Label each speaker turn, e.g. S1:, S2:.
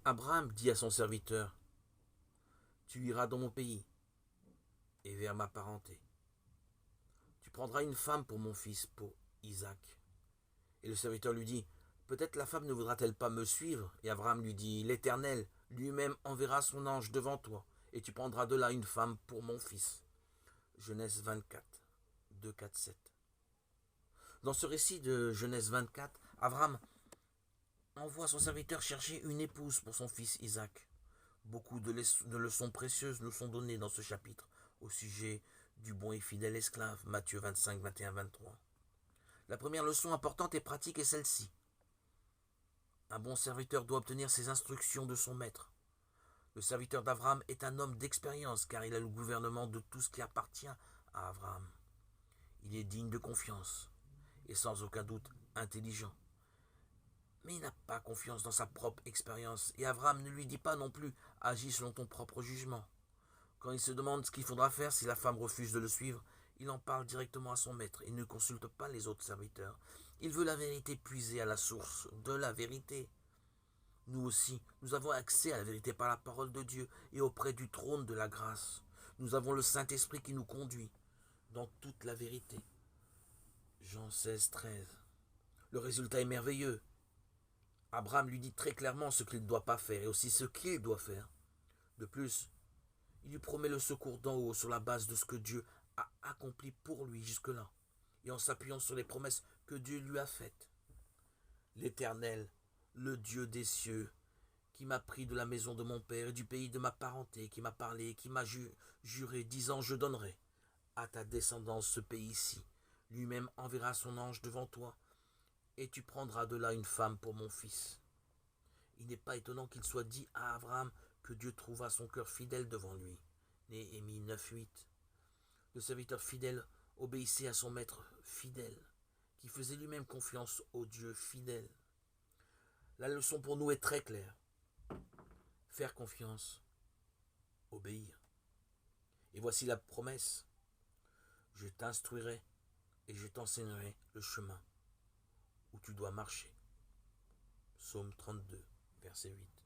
S1: Abraham dit à son serviteur, tu iras dans mon pays et vers ma parenté. Tu prendras une femme pour mon fils, pour Isaac. Et le serviteur lui dit, peut-être la femme ne voudra-t-elle pas me suivre? Et Abraham lui dit, l'Éternel lui-même enverra son ange devant toi, et tu prendras de là une femme pour mon fils. Genèse 24, 2, 4, 7. Dans ce récit de Genèse 24, Abraham envoie son serviteur chercher une épouse pour son fils Isaac. Beaucoup de leçons précieuses nous sont données dans ce chapitre au sujet du bon et fidèle esclave, Matthieu 25, 21, 23. La première leçon importante et pratique est celle-ci. Un bon serviteur doit obtenir ses instructions de son maître. Le serviteur d'Abraham est un homme d'expérience car il a le gouvernement de tout ce qui appartient à Abraham. Il est digne de confiance et sans aucun doute intelligent. Mais il n'a pas confiance dans sa propre expérience et Abraham ne lui dit pas non plus « agis selon ton propre jugement ». Quand il se demande ce qu'il faudra faire si la femme refuse de le suivre, il en parle directement à son maître et ne consulte pas les autres serviteurs. Il veut la vérité puisée à la source de la vérité. Nous aussi, nous avons accès à la vérité par la parole de Dieu et auprès du trône de la grâce. Nous avons le Saint-Esprit qui nous conduit dans toute la vérité. Jean 16, 13. Le résultat est merveilleux. Abraham lui dit très clairement ce qu'il ne doit pas faire et aussi ce qu'il doit faire. De plus, il lui promet le secours d'en haut sur la base de ce que Dieu a accompli pour lui jusque-là et en s'appuyant sur les promesses que Dieu lui a faites. L'Éternel, le Dieu des cieux, qui m'a pris de la maison de mon père et du pays de ma parenté, qui m'a parlé et qui m'a juré, disant, je donnerai à ta descendance ce pays-ci. Lui-même enverra son ange devant toi, et tu prendras de là une femme pour mon fils. Il n'est pas étonnant qu'il soit dit à Abraham que Dieu trouva son cœur fidèle devant lui. Néhémie 9.8. Le serviteur fidèle obéissait à son maître fidèle, qui faisait lui-même confiance au Dieu fidèle. La leçon pour nous est très claire. Faire confiance, obéir. Et voici la promesse. Je t'instruirai et je t'enseignerai le chemin où tu dois marcher. Psaume 32, verset 8.